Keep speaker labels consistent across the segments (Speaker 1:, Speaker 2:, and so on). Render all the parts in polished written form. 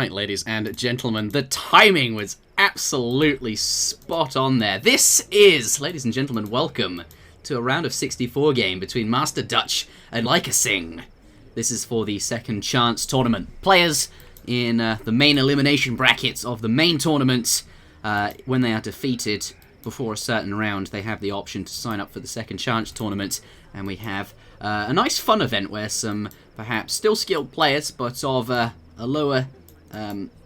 Speaker 1: right, ladies and gentlemen, the timing was absolutely spot on there. This is, ladies and gentlemen, welcome to a round of 64 game between MASTERdutch and likansing. This is for the second chance tournament. Players in the main elimination brackets of the main tournament, when they are defeated before a certain round, they have the option to sign up for the second chance tournament, and we have a nice fun event where some perhaps still skilled players, but of a lower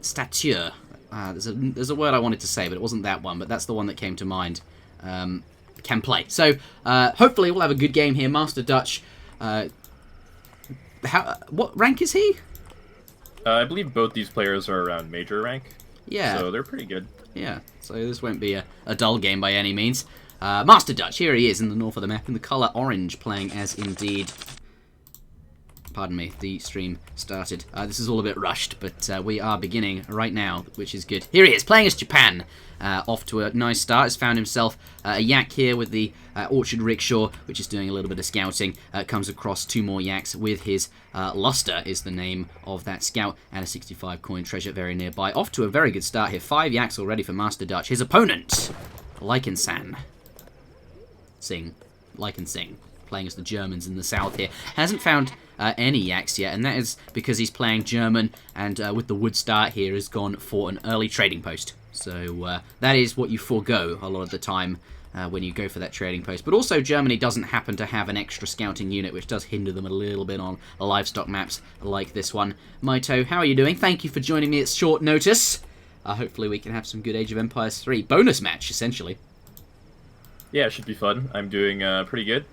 Speaker 1: stature. There's a word I wanted to say, but it wasn't that one, but that's the one that came to mind. Can play. So hopefully we'll have a good game here. MASTERdutch. What rank is he?
Speaker 2: I believe both these players are around major rank.
Speaker 1: Yeah.
Speaker 2: So they're pretty good.
Speaker 1: Yeah. So this won't be a dull game by any means. MASTERdutch, here he is in the north of the map in the colour orange, playing as indeed... Pardon me, the stream started. This is all a bit rushed, but we are beginning right now, which is good. Here he is, playing as Japan. Off to a nice start. Has found himself a yak here with the Orchard Rickshaw, which is doing a little bit of scouting. Comes across two more yaks with his Luster is the name of that scout, and a 65 coin treasure very nearby. Off to a very good start here. 5 yaks already for MASTERdutch. His opponent, likansing. Likansing. Playing as the Germans in the south here. Hasn't found any yaks yet, and that is because he's playing German, and with the wood start here has gone for an early trading post. So that is what you forego a lot of the time when you go for that trading post. But also Germany doesn't happen to have an extra scouting unit, which does hinder them a little bit on livestock maps like this one. Mitoe, how are you doing? Thank you for joining me at short notice. Hopefully we can have some good Age of Empires 3 bonus match, essentially.
Speaker 2: Yeah, it should be fun. I'm doing pretty good.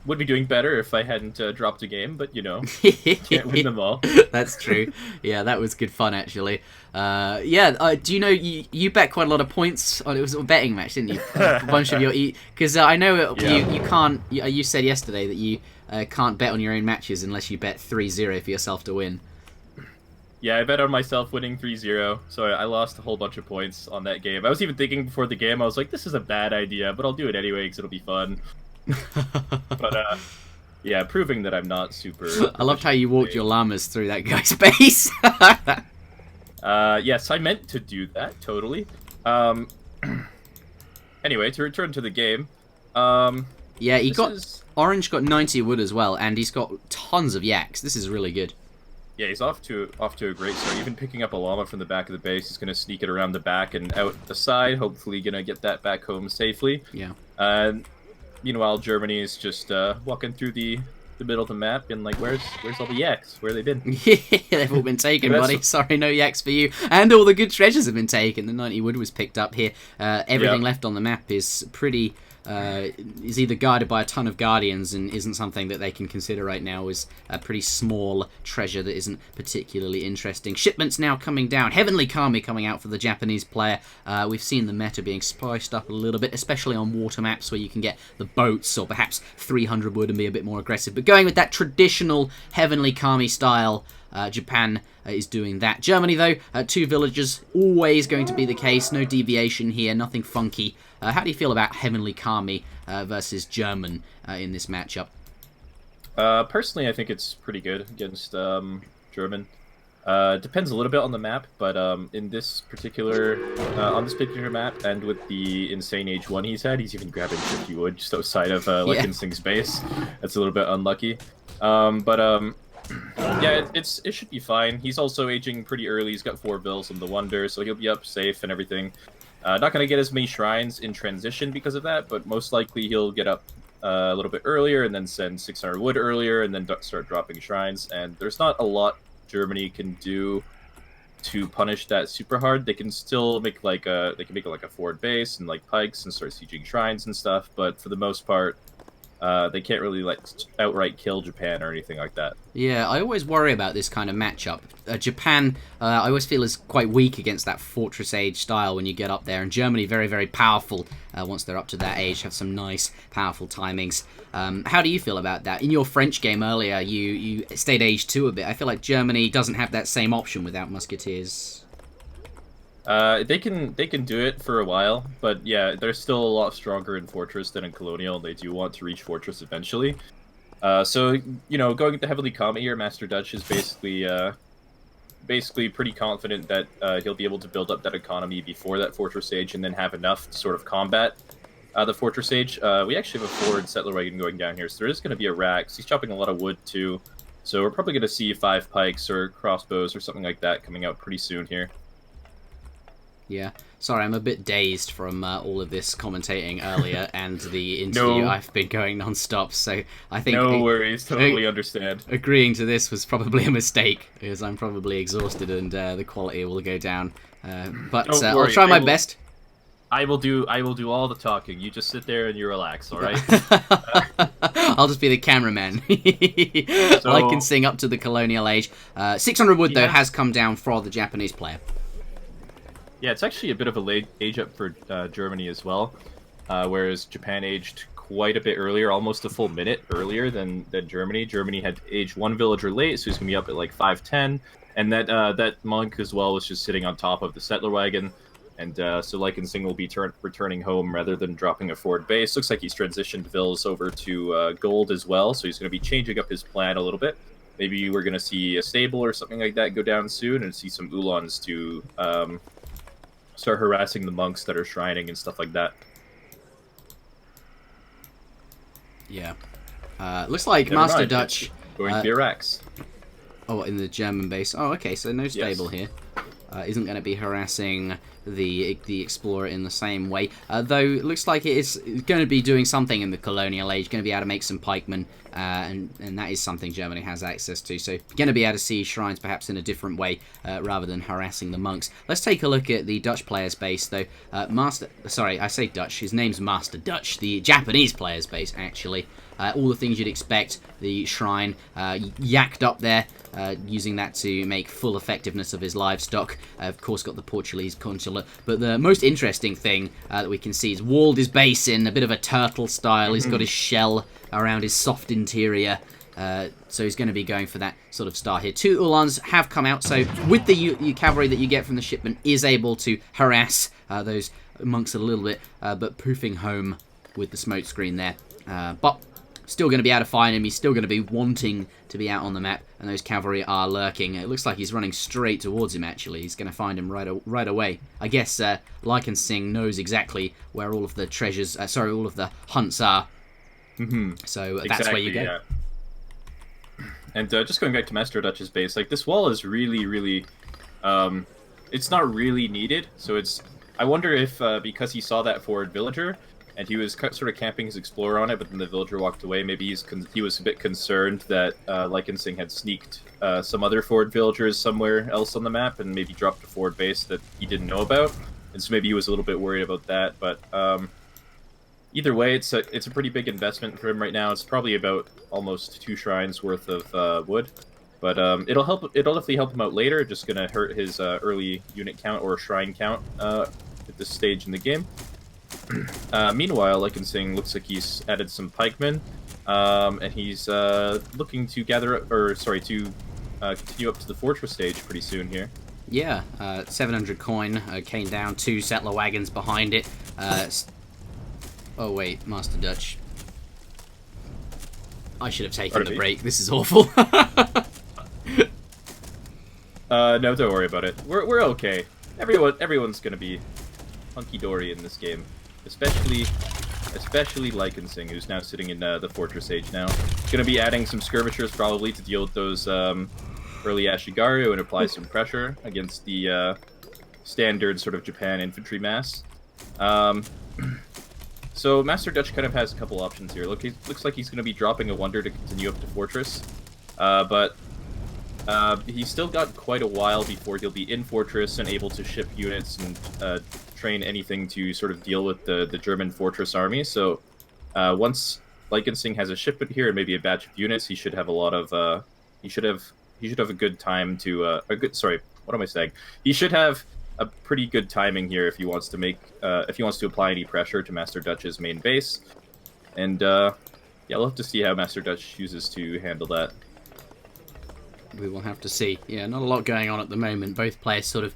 Speaker 2: Would be doing better if I hadn't dropped a game, but, you know, can't win them all.
Speaker 1: That's true. Yeah, that was good fun, actually. Do you know, you bet quite a lot of points on, it was a betting match, didn't you? A bunch of your... Because I know you can't... You said yesterday that you can't bet on your own matches unless you bet 3-0 for yourself to win.
Speaker 2: Yeah, I bet on myself winning 3-0, so I lost a whole bunch of points on that game. I was even thinking before the game, I was like, this is a bad idea, but I'll do it anyway because it'll be fun. But yeah, proving that I'm not super...
Speaker 1: I loved how you walked your llamas through that guy's base.
Speaker 2: Yes, I meant to do that, totally. Anyway, to return to the game.
Speaker 1: Yeah, Orange got 90 wood as well, and he's got tons of yaks. This is really good.
Speaker 2: Yeah, he's off to a great start. Even picking up a llama from the back of the base, he's going to sneak it around the back and out the side, hopefully going to get that back home safely.
Speaker 1: Yeah.
Speaker 2: Meanwhile, Germany is just walking through the middle of the map and like, where's all the yaks? Where have they been?
Speaker 1: Yeah, they've all been taken, buddy. Sorry, no yaks for you. And all the good treasures have been taken. The 90 wood was picked up here. Everything left on the map is pretty... is either guarded by a ton of guardians and isn't something that they can consider right now as a pretty small treasure that isn't particularly interesting. Shipments now coming down. Heavenly Kami coming out for the Japanese player. We've seen the meta being spiced up a little bit, especially on water maps where you can get the boats or perhaps 300 wood and be a bit more aggressive. But going with that traditional Heavenly Kami style, Japan is doing that. Germany, though, 2 villagers, always going to be the case. No deviation here, nothing funky. How do you feel about Heavenly Kami versus German in this matchup?
Speaker 2: Personally, I think it's pretty good against German. Depends a little bit on the map, but in this particular on this particular map, and with the insane H1 he's had, he's even grabbing 50 wood just outside of likansing's base. That's a little bit unlucky. Yeah, it should be fine. He's also aging pretty early. He's got 4 bills on the Wonder, so he'll be up safe and everything. Not going to get as many shrines in transition because of that, but most likely he'll get up a little bit earlier and then send 600 wood earlier and then start dropping shrines. And there's not a lot Germany can do to punish that super hard. They can still make like a forward base and like pikes and start sieging shrines and stuff, but for the most part, they can't really like outright kill Japan or anything like that.
Speaker 1: Yeah, I always worry about this kind of matchup. Japan, I always feel is quite weak against that Fortress Age style when you get up there, and Germany very, very powerful once they're up to that age, have some nice, powerful timings. How do you feel about that? In your French game earlier, you stayed age 2 a bit. I feel like Germany doesn't have that same option without musketeers.
Speaker 2: They can do it for a while, but yeah, they're still a lot stronger in Fortress than in Colonial. They do want to reach Fortress eventually. So, you know, going with the Heavenly Kami here, MASTERdutch is basically basically pretty confident that he'll be able to build up that economy before that Fortress Age and then have enough to sort of combat the Fortress Age. We actually have a forward settler wagon going down here, so there is going to be a Rax. He's chopping a lot of wood too, so we're probably going to see 5 pikes or crossbows or something like that coming out pretty soon here.
Speaker 1: Yeah. Sorry, I'm a bit dazed from all of this commentating earlier and the interview. I've been going non-stop, so I think...
Speaker 2: No worries, totally understand.
Speaker 1: Agreeing to this was probably a mistake, because I'm probably exhausted and the quality will go down. But I'll try my best.
Speaker 2: I will do all the talking. You just sit there and you relax, alright?
Speaker 1: I'll just be the cameraman. I can sing up to the colonial age. 600 wood, though, has come down for the Japanese player.
Speaker 2: Yeah, it's actually a bit of a late age up for Germany as well, whereas Japan aged quite a bit earlier, almost a full minute earlier than Germany. Germany had aged 1 villager late, so he's going to be up at like 510, and that monk as well was just sitting on top of the settler wagon, and so likansing will be returning home rather than dropping a forward base. Looks like he's transitioned vills over to gold as well, so he's going to be changing up his plan a little bit. Maybe we're going to see a stable or something like that go down soon, and see some Ulans to... start harassing the monks that are shrining and stuff like that.
Speaker 1: Yeah. Looks like MASTERdutch...
Speaker 2: Going to be a Rax.
Speaker 1: Oh, in the German base. Oh, okay, so no stable here. Isn't going to be harassing the explorer in the same way. Though it looks like it is going to be doing something in the colonial age. Going to be able to make some pikemen, and that is something Germany has access to. So going to be able to see shrines perhaps in a different way rather than harassing the monks. Let's take a look at the Dutch player's base, though. Sorry, I say Dutch. His name's MASTERdutch. The Japanese player's base, actually. All the things you'd expect. The shrine yacked up there, using that to make full effectiveness of his livestock. Of course, got the Portuguese consulate. But the most interesting thing that we can see is walled his base in a bit of a turtle style. He's got his shell around his soft interior. So he's going to be going for that sort of style here. 2 Ulans have come out, so with the cavalry that you get from the shipment is able to harass those monks a little bit, but poofing home with the smoke screen there. But still going to be able to find him. He's still going to be wanting to be out on the map, and those cavalry are lurking. It looks like he's running straight towards him, actually. He's going to find him right away. I guess likansing knows exactly where all of the treasures, all of the hunts are. So that's where you go.
Speaker 2: Yeah. And just going back to MASTERdutch's base, like, this wall is really, really... it's not really needed, so it's... I wonder if, because he saw that forward villager, and he was sort of camping his explorer on it, but then the villager walked away. Maybe he was a bit concerned that likansing had sneaked some other forward villagers somewhere else on the map, and maybe dropped a forward base that he didn't know about. And so maybe he was a little bit worried about that. But either way, it's a pretty big investment for him right now. It's probably about almost 2 shrines worth of wood. But it'll definitely help him out later. Just gonna hurt his early unit count or shrine count at this stage in the game. Meanwhile, likansing looks like he's added some pikemen, and he's looking to continue up to the fortress stage pretty soon here.
Speaker 1: Yeah, 700 coin came down, 2 settler wagons behind it. Oh wait, MASTERdutch. I should have taken the break. This is awful.
Speaker 2: No, don't worry about it. We're okay. Everyone's gonna be hunky-dory in this game. Especially likansing, who's now sitting in the Fortress Age now. Going to be adding some skirmishers probably to deal with those early Ashigaru and apply some pressure against the standard sort of Japan infantry mass. So MASTERdutch kind of has a couple options here. Looks like he's going to be dropping a wonder to continue up to Fortress, but he's still got quite a while before he'll be in Fortress and able to ship units and train anything to sort of deal with the German Fortress army. So once likansing has a shipment here and maybe a batch of units, he should have a lot of he should have a good time to he should have a pretty good timing here if he wants to apply any pressure to MASTERdutch's main base. And yeah, we'll have to see how MASTERdutch chooses to handle that.
Speaker 1: We will have to see. Yeah, not a lot going on at the moment. Both players sort of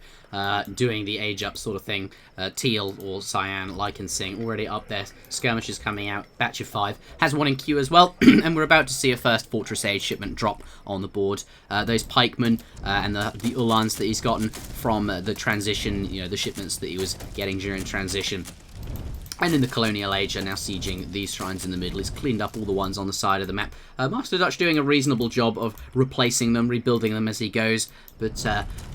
Speaker 1: doing the age up sort of thing. Teal or Cyan, likansing already up there. Skirmishers coming out. Batch of 5 has one in queue as well. And we're about to see a first Fortress Age shipment drop on the board. Those pikemen and the Ulans that he's gotten from the transition, you know, the shipments that he was getting during transition. And in the Colonial Age are now sieging these shrines in the middle. He's cleaned up all the ones on the side of the map. MASTERdutch doing a reasonable job of replacing them, rebuilding them as he goes. But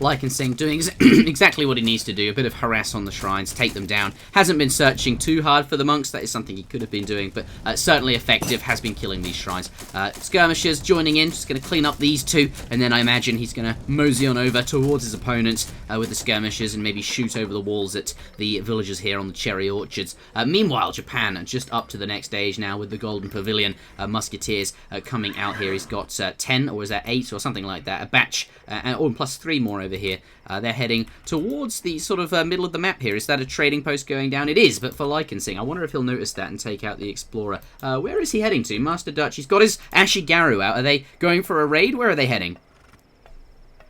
Speaker 1: likansing doing exactly what he needs to do. A bit of harass on the shrines, take them down. Hasn't been searching too hard for the monks. That is something he could have been doing, but certainly effective. Has been killing these shrines. Skirmishers joining in, just going to clean up these two. And then I imagine he's going to mosey on over towards his opponents with the skirmishers and maybe shoot over the walls at the villagers here on the cherry orchards. Meanwhile, Japan just up to the next stage now with the Golden Pavilion. Musketeers coming out here. He's got 10, or is that 8, or something like that. A batch, and plus 3 more over here. They're heading towards the sort of middle of the map here. Is that a trading post going down? It is, but for likansing. I wonder if he'll notice that and take out the Explorer. Where is he heading to? MASTERdutch. He's got his Ashigaru out. Are they going for a raid? Where are they heading?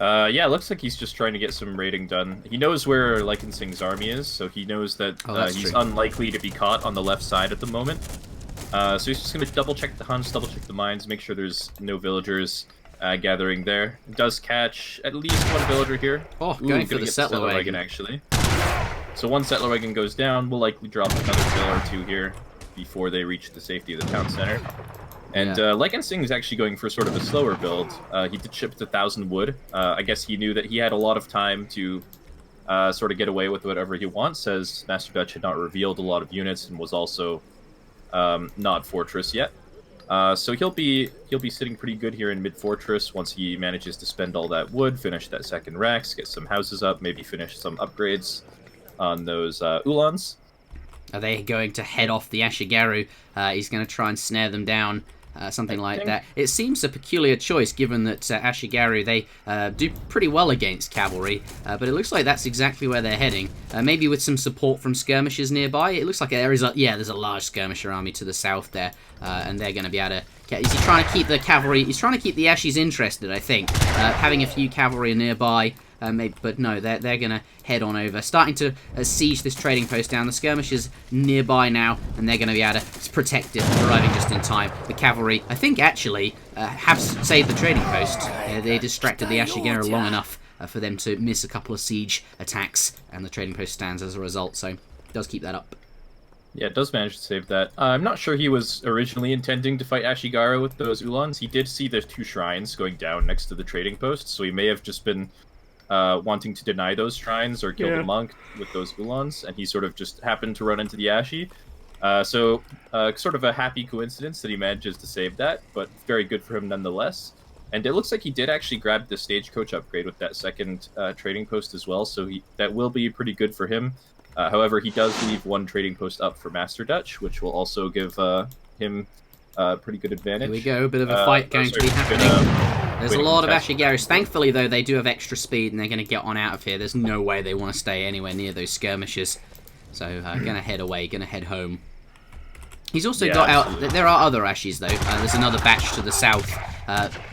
Speaker 2: Yeah, it looks like he's just trying to get some raiding done. He knows where likansing's army is, so he knows that he's unlikely to be caught on the left side at the moment. So he's just going to double-check the hunts, double-check the mines, make sure there's no villagers gathering there. Does catch at least one villager here.
Speaker 1: Oh, going for the settler wagon,
Speaker 2: actually. So one settler wagon goes down. We'll likely drop another villager or 2 here before they reach the safety of the town center. And likansing is actually going for sort of a slower build. He did ship 1,000 wood. I guess he knew that he had a lot of time to sort of get away with whatever he wants, as MASTERdutch had not revealed a lot of units and was also not fortress yet. So he'll be sitting pretty good here in mid fortress once he manages to spend all that wood, finish that second Rex, get some houses up, maybe finish some upgrades on those Ulans.
Speaker 1: Are they going to head off the Ashigaru? He's going to try and snare them down. Something like that. It seems a peculiar choice, given that Ashigaru, they do pretty well against cavalry, but it looks like that's exactly where they're heading. Maybe with some support from skirmishers nearby. It looks like there is there's a large skirmisher army to the south there, and they're going to be able to... Is he trying to keep the cavalry... He's trying to keep the Ashis interested, I think. Having a few cavalry nearby... but no, they're going to head on over. Starting to siege this trading post down. The skirmishers nearby now, and they're going to be able to protect it, arriving just in time. The cavalry, I think, actually have saved the trading post. They distracted the Ashigaru long enough for them to miss a couple of siege attacks, and the trading post stands as a result, so does keep that up.
Speaker 2: Yeah, it does manage to save that. I'm not sure he was originally intending to fight Ashigaru with those Ulans. He did see there's 2 shrines going down next to the trading post, so he may have just been... wanting to deny those shrines or kill the monk with those Ulans, and he sort of just happened to run into the Ashi. So sort of a happy coincidence that he manages to save that, but very good for him nonetheless. And it looks like he did actually grab the stagecoach upgrade with that second trading post as well, so that will be pretty good for him. However, he does leave 1 trading post up for MASTERdutch, which will also give him a pretty good advantage.
Speaker 1: Here we go, a bit of a fight going to be happening. There's a lot of Ashigarus. Thankfully, though, they do have extra speed, and they're going to get on out of here. There's no way they want to stay anywhere near those skirmishers. So, going to head away, going to head home. He's also got out... There are other Ashis, though. There's another batch to the south.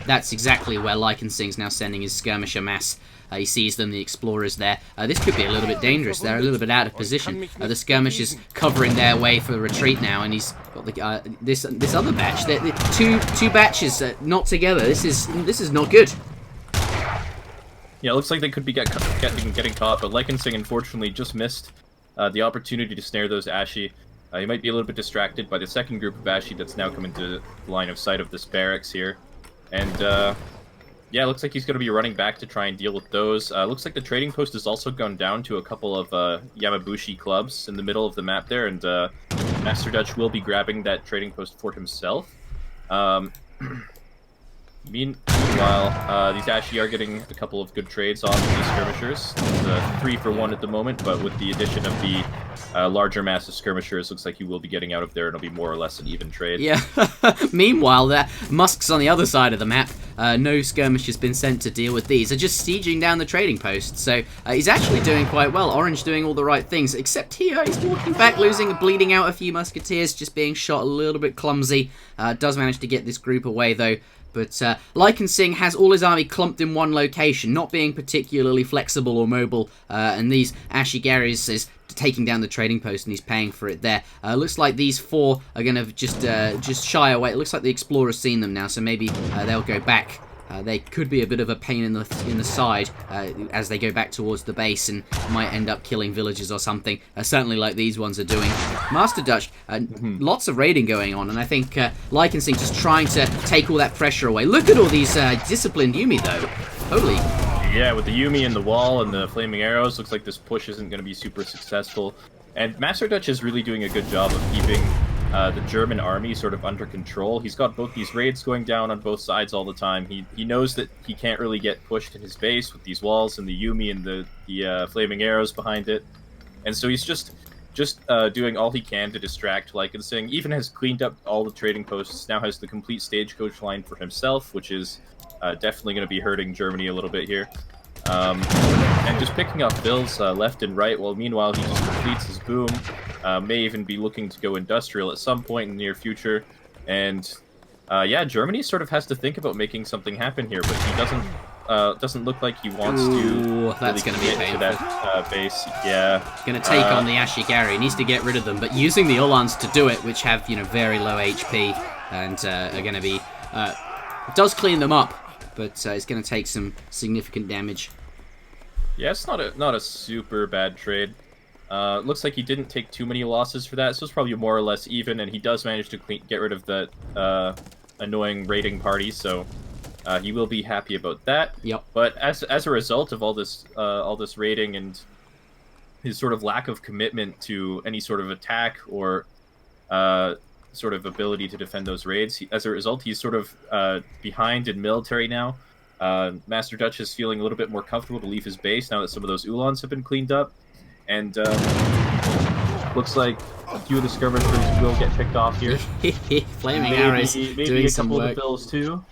Speaker 1: That's exactly where likansing's now sending his skirmisher mass. He sees them, the explorers there. This could be a little bit dangerous. They're a little bit out of position. The skirmishers covering their way for retreat now, and he's got the, this other batch. Two batches not together. This is not good.
Speaker 2: Yeah, it looks like they could be getting caught, but likansing unfortunately just missed the opportunity to snare those Ashi. He might be a little bit distracted by the second group of Ashi that's now come into the line of sight of this barracks here. And yeah, it looks like he's going to be running back to try and deal with those. Looks like the trading post has also gone down to a couple of Yamabushi clubs in the middle of the map there, and MASTERdutch will be grabbing that trading post for himself. Meanwhile, these Ashi are getting a couple of good trades off of these skirmishers. It's 3 for 1 at the moment, but with the addition of the larger mass of skirmishers, looks like he will be getting out of there, and it'll be more or less an even trade.
Speaker 1: Yeah. Meanwhile, Musk's on the other side of the map. no skirmish has been sent to deal with these. They're just sieging down the trading post. So he's actually doing quite well. Orange doing all the right things, except here he's walking back, bleeding out a few musketeers, just being shot a little bit clumsy. Does manage to get this group away though. But Likansing has all his army clumped in one location, not being particularly flexible or mobile. And these Ashigaris is taking down the trading post, and he's paying for it there. Looks like these 4 are going to just shy away. It looks like the explorer's seen them now, so maybe they'll go back. They could be a bit of a pain in the side as they go back towards the base and might end up killing villagers or something. Certainly like these ones are doing. MASTERdutch, lots of raiding going on, and I think Likansing just trying to take all that pressure away. Look at all these disciplined Yuumi though. Holy.
Speaker 2: Yeah, with the Yuumi and the wall and the flaming arrows, looks like this push isn't going to be super successful. And MASTERdutch is really doing a good job of keeping the German army sort of under control. He's got both these raids going down on both sides all the time. He knows that he can't really get pushed in his base with these walls and the Yuumi and the flaming arrows behind it. And so he's just doing all he can to distract Likansing. Even has cleaned up all the trading posts, now has the complete stagecoach line for himself, which is definitely going to be hurting Germany a little bit here. And just picking up bills left and right, while meanwhile he just completes his boom. May even be looking to go industrial at some point in the near future. And yeah, Germany sort of has to think about making something happen here, but he doesn't look like he wants to.
Speaker 1: That's going to be painful.
Speaker 2: To that base. Yeah,
Speaker 1: going to take on the Ashigari. He needs to get rid of them, but using the Uhlans to do it, which have very low HP and are going to be does clean them up, but it's going to take some significant damage.
Speaker 2: Yeah, it's not a super bad trade. Looks like he didn't take too many losses for that, so it's probably more or less even, and he does manage to get rid of that annoying raiding party, so he will be happy about that.
Speaker 1: Yep.
Speaker 2: But as a result of all this raiding and his sort of lack of commitment to any sort of attack or sort of ability to defend those raids, as a result, he's sort of behind in military now. MASTERdutch is feeling a little bit more comfortable to leave his base now that some of those Uhlans have been cleaned up. And looks like a few of the skirmishers will get picked off here.
Speaker 1: Flaming arrows
Speaker 2: maybe
Speaker 1: doing
Speaker 2: a
Speaker 1: some
Speaker 2: couple
Speaker 1: work.
Speaker 2: of the bills too.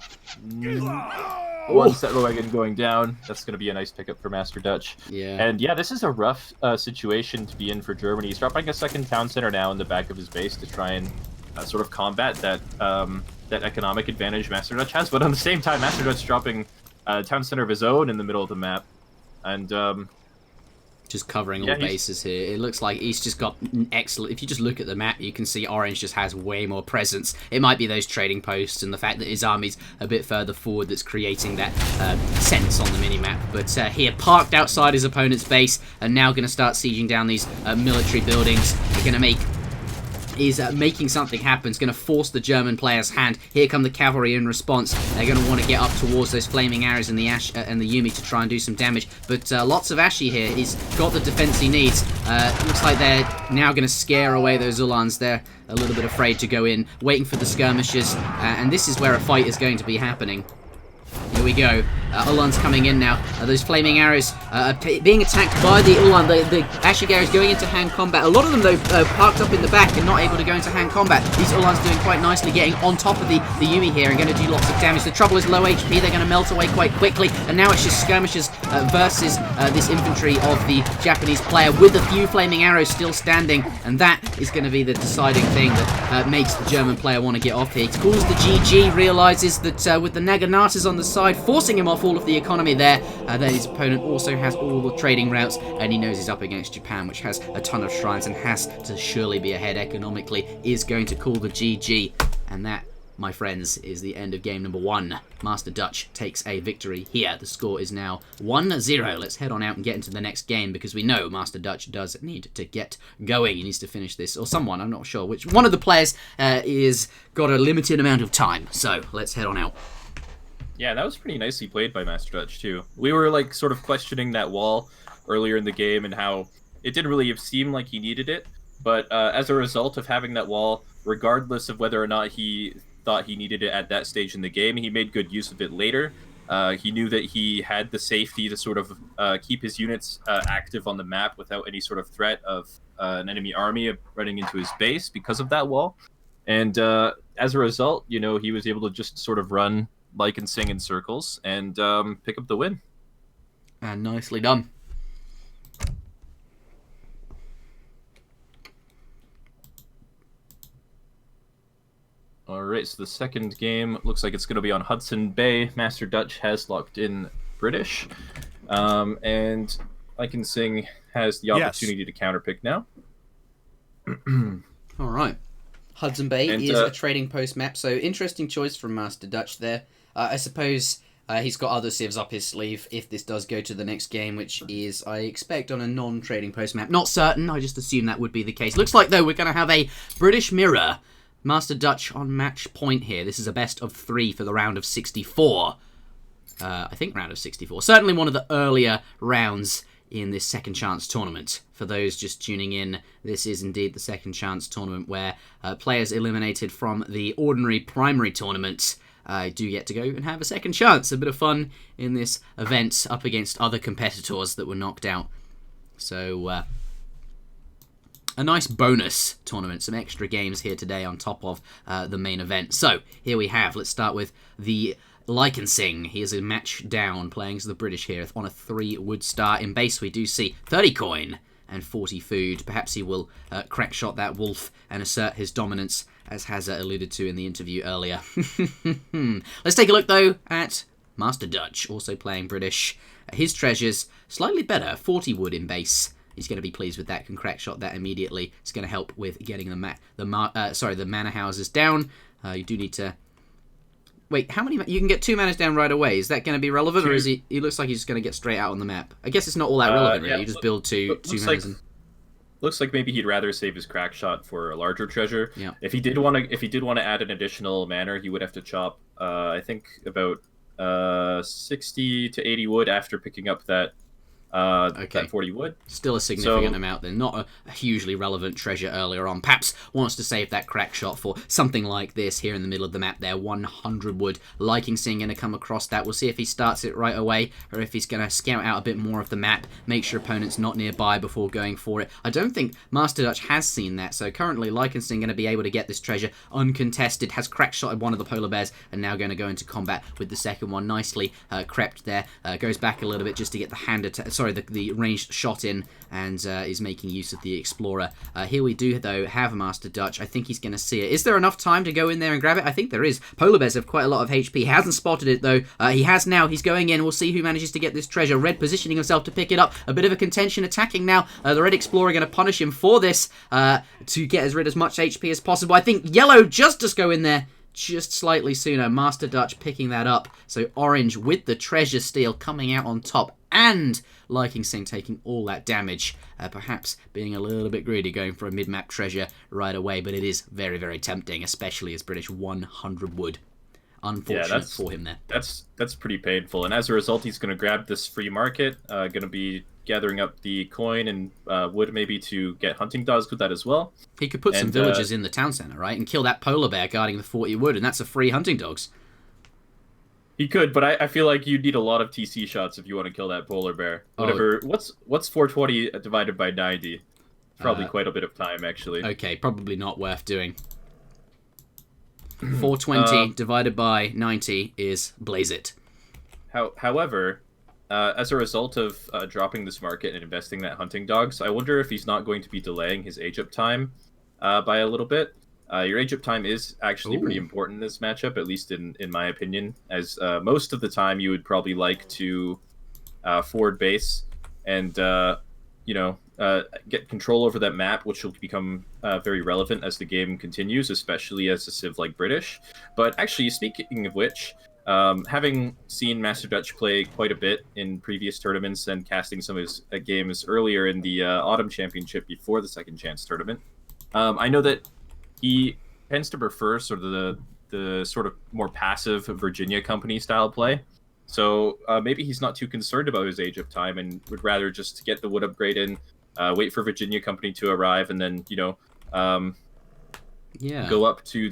Speaker 2: One settler wagon going down. That's going to be a nice pickup for MASTERdutch.
Speaker 1: Yeah.
Speaker 2: And yeah, this is a rough situation to be in for Germany. He's dropping a second town center now in the back of his base to try and sort of combat that that economic advantage MASTERdutch has. But at the same time, MASTERdutch dropping a town center of his own in the middle of the map. And
Speaker 1: just covering all bases here. It looks like he's just got excellent. If you just look at the map, you can see Orange just has way more presence. It might be those trading posts and the fact that his army's a bit further forward that's creating that sense on the minimap. But here, parked outside his opponent's base, and now going to start sieging down these military buildings. They're going to make making something happen. It's going to force the German player's hand. Here come the cavalry in response. They're going to want to get up towards those flaming arrows and the Yuumi to try and do some damage. But lots of Ashi here. He's got the defense he needs. Looks like they're now going to scare away those Uhlans. They're a little bit afraid to go in, waiting for the skirmishers. And this is where a fight is going to be happening. Here we go. Uhlans coming in now. Those flaming arrows being attacked by the Uhlans. The Ashigaris going into hand combat. A lot of them, though, parked up in the back and not able to go into hand combat. These Uhlans doing quite nicely, getting on top of the Yuumi here and going to do lots of damage. The trouble is low HP. They're going to melt away quite quickly. And now it's just skirmishers versus this infantry of the Japanese player with a few flaming arrows still standing. And that is going to be the deciding thing that makes the German player want to get off here. He calls the GG, realizes that with the Naganatas on the side, forcing him off all of the economy there, that his opponent also has all the trading routes, and he knows he's up against Japan, which has a ton of shrines and has to surely be ahead economically, is going to call the GG. And that, my friends, is the end of game number 1. MASTERdutch takes a victory here. The score is now 1-0. Let's head on out and get into the next game, because we know MASTERdutch does need to get going. He needs to finish this, or someone, I'm not sure which. One of the players is got a limited amount of time, so let's head on out.
Speaker 2: Yeah, that was pretty nicely played by MASTERdutch too. We were like sort of questioning that wall earlier in the game and how it didn't really seem like he needed it, but as a result of having that wall, regardless of whether or not he thought he needed it at that stage in the game, he made good use of it later. He knew that he had the safety to sort of keep his units active on the map without any sort of threat of an enemy army running into his base because of that wall. And as a result, you know, he was able to just sort of run likansing in circles and pick up the win.
Speaker 1: And nicely done.
Speaker 2: Alright, so the second game looks like it's going to be on Hudson Bay. MASTERdutch has locked in British. And likansing has the opportunity to counterpick now.
Speaker 1: Alright. Hudson Bay is a trading post map, so interesting choice from MASTERdutch there. I suppose he's got other civs up his sleeve if this does go to the next game, which is, I expect, on a non-trading post map. Not certain, I just assume that would be the case. Looks like, though, we're going to have a British mirror. MASTERdutch on match point here. This is a best of 3 for the round of 64. I think round of 64. Certainly one of the earlier rounds in this second chance tournament. For those just tuning in, this is indeed the second chance tournament where players eliminated from the ordinary primary tournament do get to go and have a second chance. A bit of fun in this event up against other competitors that were knocked out. So a nice bonus tournament, some extra games here today on top of the main event. So here we have, let's start with the likansing. He is a match down, playing as the British here on a 3 wood star. In base we do see 30 coin and 40 food. Perhaps he will crack shot that wolf and assert his dominance, as Hazza alluded to in the interview earlier. Let's take a look though at MASTERdutch, also playing British. His treasures slightly better, 40 wood in base. He's going to be pleased with that, can crack shot that immediately. It's going to help with getting the manor houses down. You do need to... Wait, how many... You can get 2 manors down right away. Is that going to be relevant,
Speaker 2: 2.
Speaker 1: Or is he looks like he's just going to get straight out on the map? I guess it's not all that relevant, really. You just build two manors.
Speaker 2: Looks like maybe he'd rather save his crack shot for a larger treasure.
Speaker 1: Yeah.
Speaker 2: If he did want to add an additional manor, he would have to chop, I think, about 60 to 80 wood after picking up that that 40 wood.
Speaker 1: Still a significant amount then. Not a hugely relevant treasure earlier on. Perhaps wants to save that crack shot for something like this here in the middle of the map there. 100 wood. Likansing going to come across that. We'll see if he starts it right away or if he's going to scout out a bit more of the map. Make sure opponent's not nearby before going for it. I don't think MASTERdutch has seen that. So currently Likansing going to be able to get this treasure uncontested. Has crack shotted one of the polar bears and now going to go into combat with the second one. Nicely crept there. Goes back a little bit just to get the hand attack. Sorry, the ranged shot in, and is making use of the Explorer. Here we do, though, have MASTERdutch. I think he's going to see it. Is there enough time to go in there and grab it? I think there is. Polar bears have quite a lot of HP. He hasn't spotted it, though. He has now. He's going in. We'll see who manages to get this treasure. Red positioning himself to pick it up. A bit of a contention attacking now. The Red Explorer going to punish him for this to get rid of as much HP as possible. I think Yellow just go in there just slightly sooner. MASTERdutch picking that up. So Orange with the treasure steal coming out on top, and likansing taking all that damage. Perhaps being a little bit greedy, going for a mid-map treasure right away, but it is very, very tempting, especially as British 100 wood. Unfortunate for him there.
Speaker 2: That's pretty painful, and as a result, he's going to grab this free market. Going to be gathering up the coin and wood maybe to get hunting dogs with that as well.
Speaker 1: He could put some villagers in the town centre, right, and kill that polar bear guarding the 40 wood, and that's a free hunting dogs.
Speaker 2: He could, but I feel like you'd need a lot of TC shots if you want to kill that polar bear. Whatever. What's 420 divided by 90? Probably quite a bit of time, actually.
Speaker 1: Okay, probably not worth doing. 420 divided by 90 is blaze it.
Speaker 2: However, as a result of dropping this market and investing that hunting dogs, I wonder if he's not going to be delaying his age-up time by a little bit. Your age-up time is actually pretty important in this matchup, at least in my opinion, as most of the time you would probably like to forward base and get control over that map, which will become very relevant as the game continues, especially as a civ like British. But actually, speaking of which, having seen MASTERdutch play quite a bit in previous tournaments and casting some of his games earlier in the Autumn Championship before the Second Chance tournament, I know that he tends to prefer sort of the sort of more passive Virginia company style play. So maybe he's not too concerned about his age of time and would rather just get the wood upgrade in, wait for Virginia company to arrive, and then go up to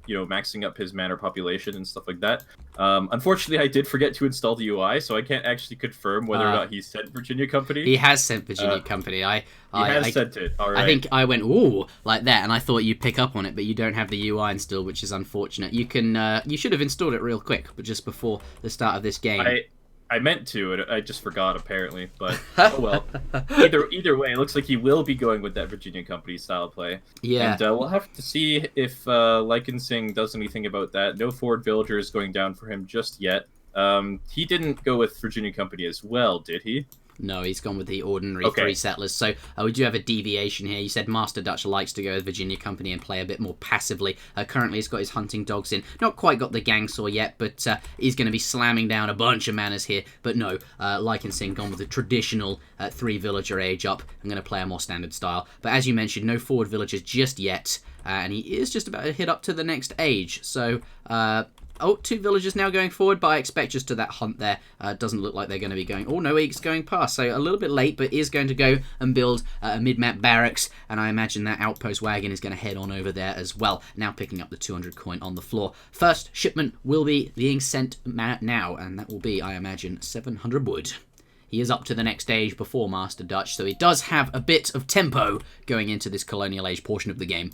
Speaker 2: maxing up his manor population and stuff like that. Unfortunately, I did forget to install the UI, so I can't actually confirm whether or not he sent Virginia Company.
Speaker 1: He has sent Virginia Company.
Speaker 2: He has sent it. All right.
Speaker 1: I think I went ooh like that, and I thought you'd pick up on it, but you don't have the UI installed, which is unfortunate. You can you should have installed it real quick, but just before the start of this game.
Speaker 2: I meant to, I just forgot apparently, but oh well. Either way, it looks like he will be going with that Virginia Company style play.
Speaker 1: Yeah.
Speaker 2: And we'll have to see if likansing does anything about that. No forward villagers going down for him just yet. He didn't go with Virginia Company as well, did he?
Speaker 1: No, he's gone with the ordinary 3 settlers. So we do have a deviation here. You said MASTERdutch likes to go with Virginia Company and play a bit more passively. Currently, he's got his hunting dogs in. Not quite got the gang saw yet, but he's going to be slamming down a bunch of manors here. But no, likansing gone with the traditional 3 villager age up. I'm going to play a more standard style. But as you mentioned, no forward villagers just yet. And he is just about to hit up to the next age. So... oh, 2 villagers now going forward, but I expect just to that hunt there. Doesn't look like they're going to be going... Oh, no, he's going past. So a little bit late, but is going to go and build a mid-map barracks. And I imagine that outpost wagon is going to head on over there as well. Now picking up the 200 coin on the floor. First shipment will be being sent now, and that will be, I imagine, 700 wood. He is up to the next stage before MASTERdutch, so he does have a bit of tempo going into this colonial age portion of the game.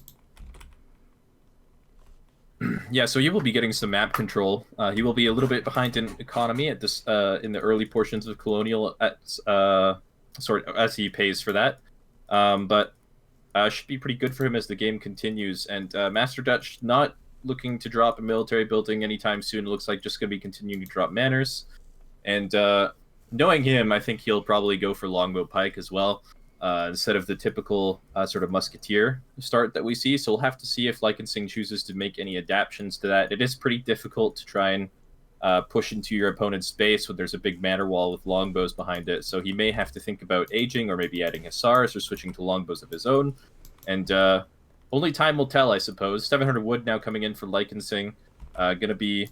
Speaker 2: Yeah, so he will be getting some map control. He will be a little bit behind in economy at this in the early portions of colonial as he pays for that. But should be pretty good for him as the game continues. And MASTERdutch not looking to drop a military building anytime soon. It looks like just going to be continuing to drop manors. And knowing him, I think he'll probably go for longbow pike as well. Instead of the typical sort of musketeer start that we see. So we'll have to see if likansing chooses to make any adaptations to that. It is pretty difficult to try and push into your opponent's base when there's a big manor wall with longbows behind it. So he may have to think about aging or maybe adding hussars or switching to longbows of his own. And only time will tell, I suppose. 700 wood now coming in for likansing. Gonna be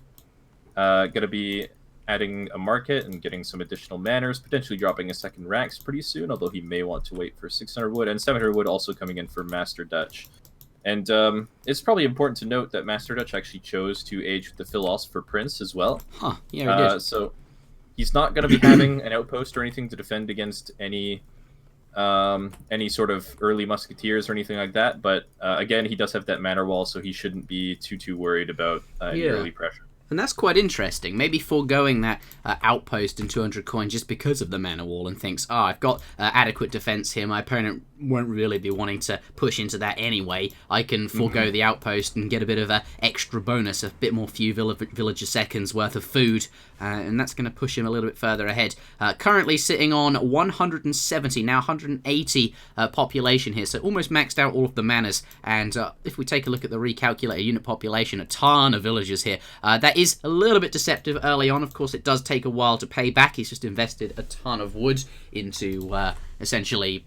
Speaker 2: adding a market and getting some additional manors, potentially dropping a second Rax pretty soon, although he may want to wait for 600 wood, and 700 wood also coming in for MASTERdutch. And it's probably important to note that MASTERdutch actually chose to age with the Philosopher Prince as well.
Speaker 1: Huh, yeah, he did.
Speaker 2: So he's not going to be having an outpost or anything to defend against any sort of early musketeers or anything like that, but again, he does have that manor wall, so he shouldn't be too worried about any early pressure.
Speaker 1: And that's quite interesting. Maybe foregoing that outpost and 200 coin just because of the manor wall and thinks, oh, I've got adequate defense here. My opponent won't really be wanting to push into that anyway. I can forego the outpost and get a bit of an extra bonus, a bit more few villager seconds worth of food. And that's going to push him a little bit further ahead. Currently sitting on 170, now 180 population here. So almost maxed out all of the manors. And if we take a look at the recalculated unit population, a ton of villagers here. That is a little bit deceptive early on. Of course, it does take a while to pay back. He's just invested a ton of wood into essentially...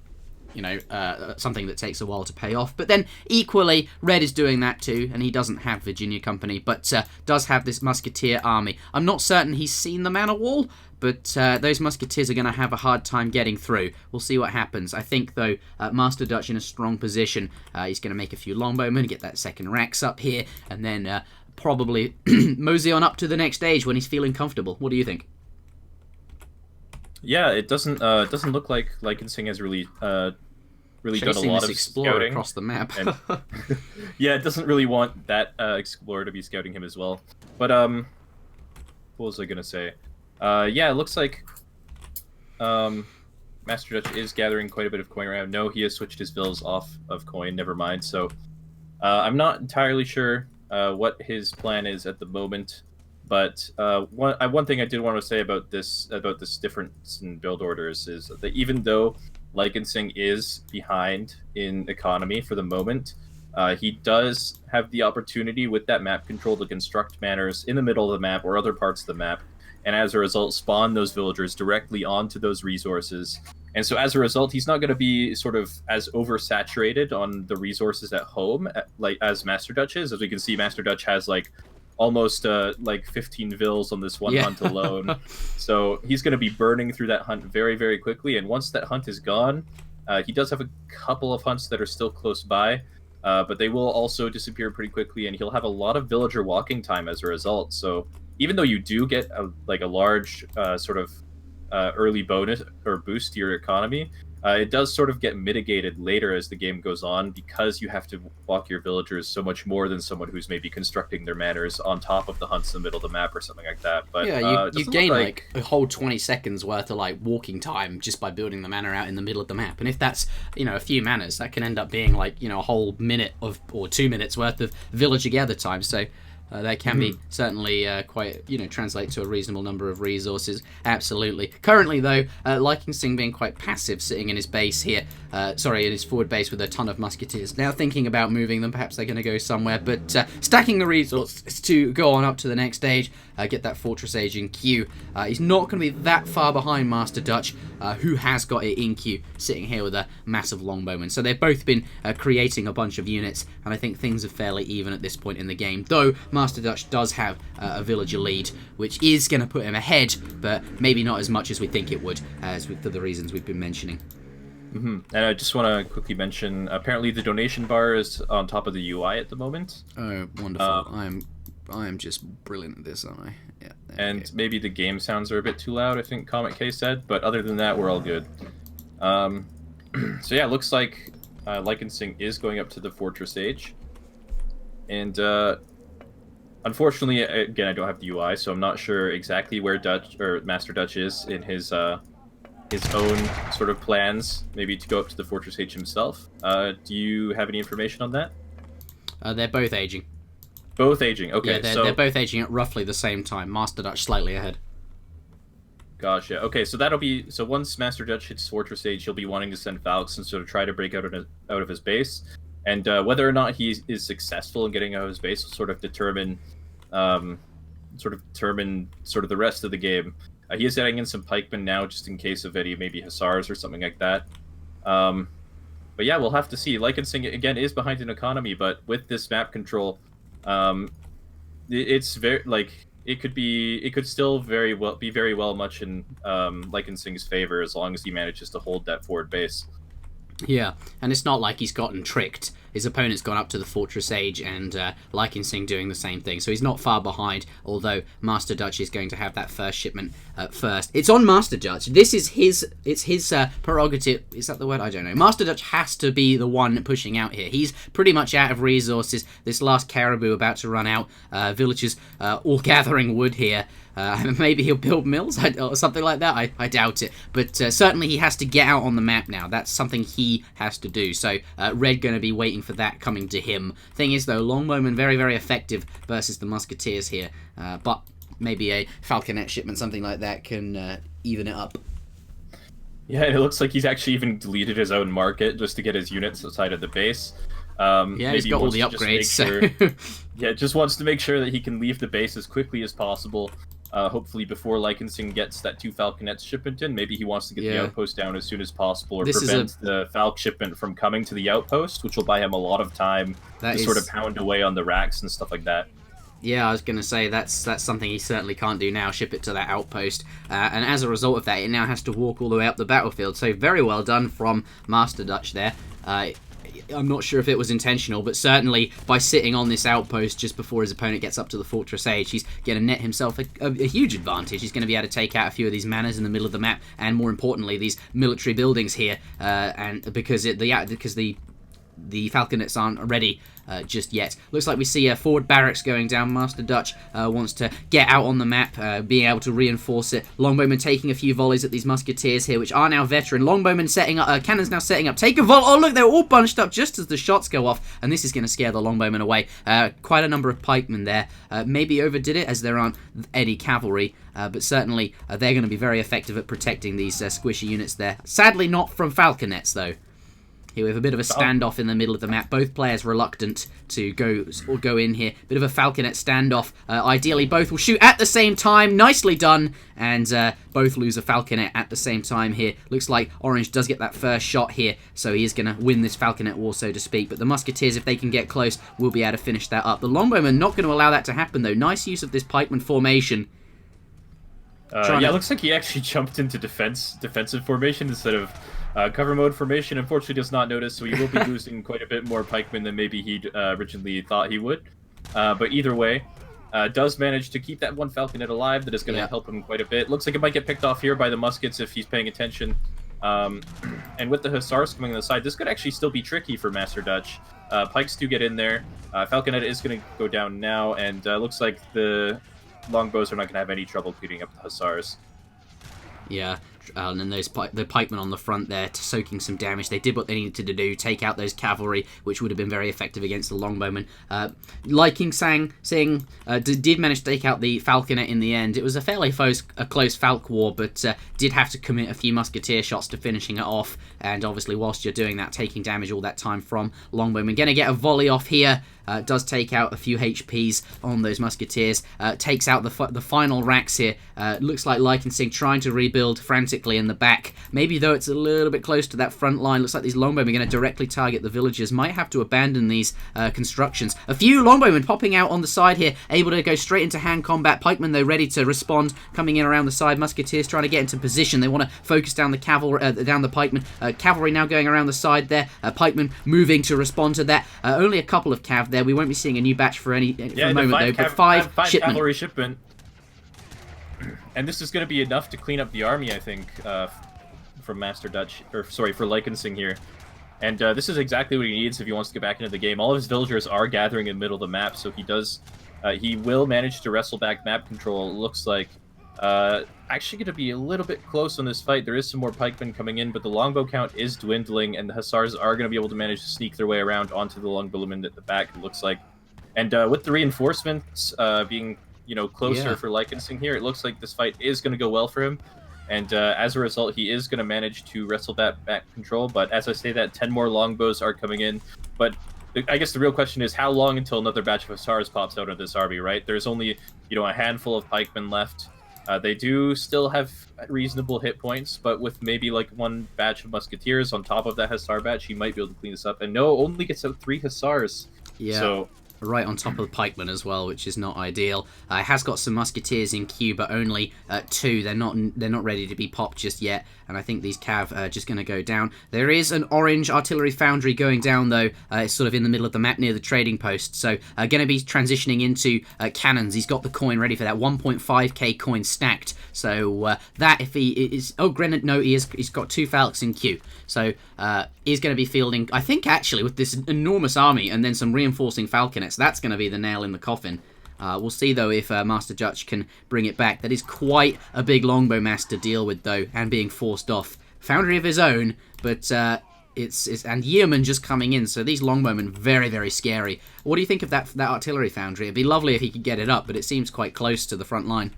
Speaker 1: something that takes a while to pay off. But then, equally, Red is doing that too, and he doesn't have Virginia Company, but does have this musketeer army. I'm not certain he's seen the manor wall, but those musketeers are going to have a hard time getting through. We'll see what happens. I think, though, MASTERdutch in a strong position. He's going to make a few longbowmen, get that second Rax up here, and then probably mosey on up to the next stage when he's feeling comfortable. What do you think?
Speaker 2: Yeah, it doesn't look like likansing has really done a lot of scouting
Speaker 1: across the map.
Speaker 2: And, yeah, it doesn't really want that explorer to be scouting him as well. But what was I gonna say? Yeah, it looks like MASTERdutch is gathering quite a bit of coin around. No, he has switched his vills off of coin. Never mind. So I'm not entirely sure what his plan is at the moment. But one thing I did want to say about this difference in build orders is that even though likansing is behind in economy for the moment, he does have the opportunity with that map control to construct manors in the middle of the map or other parts of the map, and as a result spawn those villagers directly onto those resources. And so as a result, he's not going to be sort of as oversaturated on the resources at home as MASTERdutch is. As we can see, MASTERdutch has almost 15 vills on this one hunt alone. So he's going to be burning through that hunt very, very quickly. And once that hunt is gone, he does have a couple of hunts that are still close by, but they will also disappear pretty quickly, and he'll have a lot of villager walking time as a result. So even though you do get a large sort of early bonus or boost to your economy, it does sort of get mitigated later as the game goes on because you have to walk your villagers so much more than someone who's maybe constructing their manors on top of the hunts in the middle of the map or something like that. But
Speaker 1: yeah, you gain like a whole 20 seconds worth of like walking time just by building the manor out in the middle of the map. And if that's, you know, a few manors, that can end up being like, you know, a whole minute or 2 minutes worth of villager gather time. So that can be certainly quite, you know, translate to a reasonable number of resources. Absolutely. Currently, though, likansing being quite passive, sitting in his base here. In his forward base with a ton of musketeers. Now thinking about moving them, perhaps they're going to go somewhere, but stacking the resources to go on up to the next stage, get that fortress age in queue. He's not going to be that far behind MASTERdutch, who has got it in queue, sitting here with a massive longbowman. So they've both been creating a bunch of units, and I think things are fairly even at this point in the game, though MASTERdutch does have a villager lead, which is going to put him ahead, but maybe not as much as we think it would, for the reasons we've been mentioning.
Speaker 2: And I just want to quickly mention, apparently the donation bar is on top of the UI at the moment.
Speaker 1: Oh, wonderful. I am just brilliant at this, aren't I? Yeah.
Speaker 2: And maybe the game sounds are a bit too loud, I think Comet K said, but other than that, we're all good. So yeah, looks like likansing is going up to the fortress age. And unfortunately, again, I don't have the UI, so I'm not sure exactly where MASTERdutch is in his own sort of plans, maybe to go up to the fortress age himself. Do you have any information on that?
Speaker 1: They're both aging.
Speaker 2: Both aging, okay.
Speaker 1: Yeah, they're both aging at roughly the same time. MASTERdutch slightly ahead.
Speaker 2: Gotcha. Okay, so that'll be once MASTERdutch hits fortress age, he'll be wanting to send Falcons and sort of try to break out of his base, and whether or not he is successful in getting out of his base will sort of determine the rest of the game. He is adding in some pikemen now, just in case of any maybe hussars or something like that. But yeah, we'll have to see. Likansing again is behind in economy, but with this map control, it's very it could still very well much in likansing's favor as long as he manages to hold that forward base.
Speaker 1: Yeah, and it's not like he's gotten tricked. His opponent's gone up to the fortress age, and likansing doing the same thing. So he's not far behind, although MASTERdutch is going to have that first shipment first. It's on MASTERdutch. This is his prerogative. Is that the word? I don't know. MASTERdutch has to be the one pushing out here. He's pretty much out of resources. This last caribou about to run out. Villagers all gathering wood here. Maybe he'll build mills or something like that. I doubt it. But certainly he has to get out on the map now. That's something he has to do. So Red going to be waiting for that coming to him. Thing is, though, longbowman very, very effective versus the musketeers here. But maybe a falconet shipment, something like that, can even it up.
Speaker 2: Yeah, and it looks like he's actually even deleted his own market just to get his units outside of the base.
Speaker 1: Yeah, he's got all the upgrades.
Speaker 2: Yeah, just wants to make sure that he can leave the base as quickly as possible. Hopefully before likansing gets that 2 falconets shipment in, maybe he wants to get the outpost down as soon as possible, or prevent the falc shipment from coming to the outpost, which will buy him a lot of time to sort of pound away on the racks and stuff like that.
Speaker 1: Yeah, I was going to say that's something he certainly can't do now, ship it to that outpost. And as a result of that, it now has to walk all the way up the battlefield. So very well done from MASTERdutch there. I'm not sure if it was intentional, but certainly by sitting on this outpost just before his opponent gets up to the fortress age, he's going to net himself a huge advantage. He's going to be able to take out a few of these manors in the middle of the map, and more importantly, these military buildings here. And because the falconets aren't ready just yet. Looks like we see a forward barracks going down. MASTERdutch wants to get out on the map, being able to reinforce it. Longbowman taking a few volleys at these musketeers here, which are now veteran. Longbowman setting up, cannons now setting up. Take a volley. Oh, look, they're all bunched up just as the shots go off, and this is going to scare the longbowman away. Quite a number of pikemen there. Maybe overdid it, as there aren't any cavalry, but certainly they're going to be very effective at protecting these squishy units there. Sadly, not from falconets, though. Here we have a bit of a standoff in the middle of the map. Both players reluctant to go in here. Bit of a falconet standoff. Ideally, both will shoot at the same time. Nicely done. And both lose a falconet at the same time here. Looks like Orange does get that first shot here. So he is going to win this falconet war, so to speak. But the musketeers, if they can get close, will be able to finish that up. The longbowmen not going to allow that to happen, though. Nice use of this pikeman formation.
Speaker 2: Yeah, it looks like he actually jumped into defensive formation instead of cover mode formation. Unfortunately does not notice, so he will be losing quite a bit more pikemen than maybe he originally thought he would. But either way, does manage to keep that one falconet alive. That is going to help him quite a bit. Looks like it might get picked off here by the muskets if he's paying attention. And with the hussars coming on the side, this could actually still be tricky for MASTERdutch. Pikes do get in there. Falconet is going to go down now, and looks like the longbows are not going to have any trouble beating up the hussars.
Speaker 1: Yeah, and then the pikemen on the front there soaking some damage. They did what they needed to do, take out those cavalry, which would have been very effective against the longbowmen. Likansing did manage to take out the falconet in the end. It was a fairly close falc war, but did have to commit a few musketeer shots to finishing it off. And obviously, whilst you're doing that, taking damage all that time from longbowmen. Going to get a volley off here. Does take out a few HPs on those musketeers. Takes out the final racks here. Looks like Likansing trying to rebuild frantically in the back. Maybe though it's a little bit close to that front line. Looks like these longbowmen are going to directly target the villagers. Might have to abandon these constructions. A few longbowmen popping out on the side here, able to go straight into hand combat. Pikemen though ready to respond, coming in around the side. Musketeers trying to get into position. They want to focus down the cavalry, down the pikemen. Cavalry now going around the side there. Pikemen moving to respond to that. Only a couple of cav there. We won't be seeing a new batch for a moment though, but five shipment.
Speaker 2: Cavalry shipment. And this is going to be enough to clean up the army, I think, from MASTERdutch, or sorry, for Likansing here. And this is exactly what he needs if he wants to get back into the game. All of his villagers are gathering in the middle of the map, so he will manage to wrestle back map control. It looks like actually going to be a little bit close on this fight. There is some more pikemen coming in, but the longbow count is dwindling, and the hussars are going to be able to manage to sneak their way around onto the longbowmen at the back, it looks like. And with the reinforcements being closer for Likansing here, it looks like this fight is going to go well for him. And as a result, he is going to manage to wrestle that back control. But as I say that, 10 more longbows are coming in. But I guess the real question is how long until another batch of hussars pops out of this army, right? There's only, a handful of pikemen left. They do still have reasonable hit points, but with maybe like one batch of musketeers on top of that hussar batch, he might be able to clean this up. And no, only gets out 3 hussars.
Speaker 1: Yeah.
Speaker 2: So
Speaker 1: right on top of the pikemen as well, which is not ideal. Has got some musketeers in queue, but only 2. They're not ready to be popped just yet, and I think these cav are just going to go down. There is an orange artillery foundry going down though. It's sort of in the middle of the map near the trading post, so going to be transitioning into cannons. He's got the coin ready for that, 1.5k coin stacked. So that if he is he's got 2 falcons in queue, so he's going to be fielding, I think actually with this enormous army and then some reinforcing falconets. That's going to be the nail in the coffin. We'll see, though, if MASTERdutch can bring it back. That is quite a big longbow mass to deal with, though, and being forced off. Foundry of his own, but and Yeoman just coming in, so these longbowmen very, very scary. What do you think of that artillery foundry? It'd be lovely if he could get it up, but it seems quite close to the front line.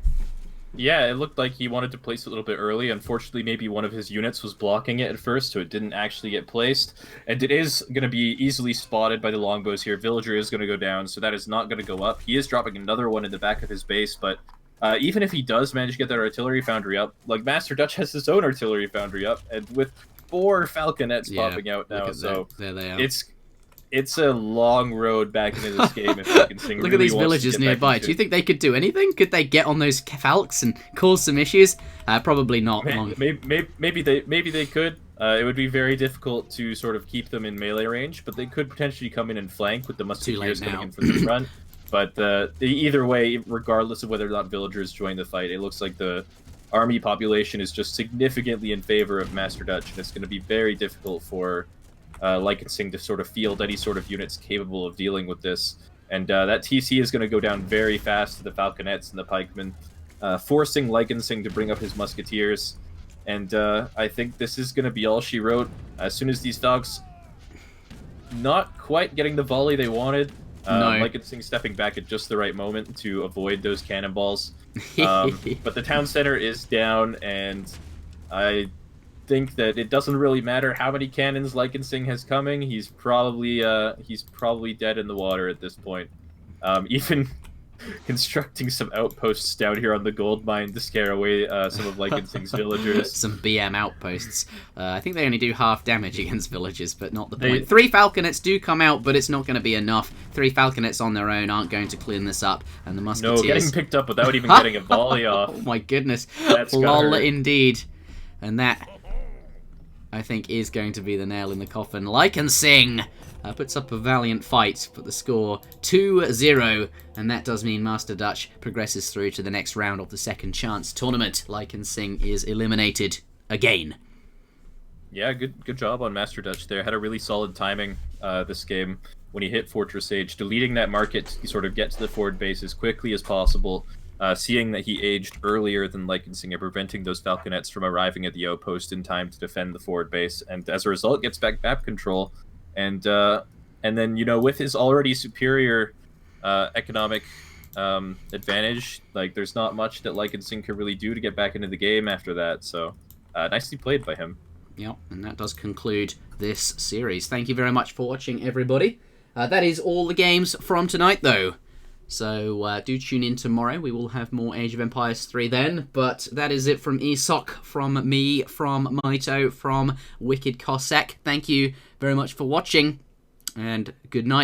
Speaker 2: Yeah, it looked like he wanted to place it a little bit early. Unfortunately, maybe one of his units was blocking it at first, so it didn't actually get placed. And it is going to be easily spotted by the longbows here. Villager is going to go down, so that is not going to go up. He is dropping another one in the back of his base, but even if he does manage to get that artillery foundry up, like MASTERdutch has his own artillery foundry up, and with 4 falconets popping out now, so
Speaker 1: there they are.
Speaker 2: It's a long road back into this game if Likansing
Speaker 1: Look at these villagers nearby. Do you think they could do anything? Could they get on those falcs and cause some issues? Probably not.
Speaker 2: Maybe they could. It would be very difficult to sort of keep them in melee range, but they could potentially come in and flank with the musketeers coming in from the front. But either way, regardless of whether or not villagers join the fight, it looks like the army population is just significantly in favor of MASTERdutch, and it's going to be very difficult for Likansing to sort of field any sort of units capable of dealing with this. And that TC is going to go down very fast to the falconets and the pikemen, forcing Likansing to bring up his musketeers. And I think this is going to be all she wrote. As soon as these dogs not quite getting the volley they wanted, Likansing stepping back at just the right moment to avoid those cannonballs. But the town center is down, and I think that it doesn't really matter how many cannons Likansing has coming. He's probably dead in the water at this point. Even constructing some outposts down here on the gold mine to scare away some of Likansing's villagers.
Speaker 1: Some BM outposts. I think they only do half damage against villagers, but not the point. 3 falconets do come out, but it's not going to be enough. 3 falconets on their own aren't going to clean this up, and the musketeers...
Speaker 2: No, getting picked up without even getting a volley off.
Speaker 1: Oh my goodness.
Speaker 2: That's
Speaker 1: lol indeed. And that... I think, is going to be the nail in the coffin. Likansing puts up a valiant fight, but the score 2-0, and that does mean MASTERdutch progresses through to the next round of the second chance tournament. Likansing is eliminated again.
Speaker 2: Yeah, good job on MASTERdutch there. Had a really solid timing this game when he hit Fortress Age, deleting that market to sort of get to the forward base as quickly as possible, seeing that he aged earlier than Likansing and preventing those Falconets from arriving at the outpost in time to defend the forward base, and as a result gets back map control, and then, you know, with his already superior economic advantage, like, there's not much that Likansing could really do to get back into the game after that, so nicely played by him.
Speaker 1: Yep, and that does conclude this series. Thank you very much for watching, everybody. That is all the games from tonight, though. So do tune in tomorrow. We will have more Age of Empires 3 then. But that is it from ESOC, from me, from Mitoe, from Wicked Cossack. Thank you very much for watching, and good night.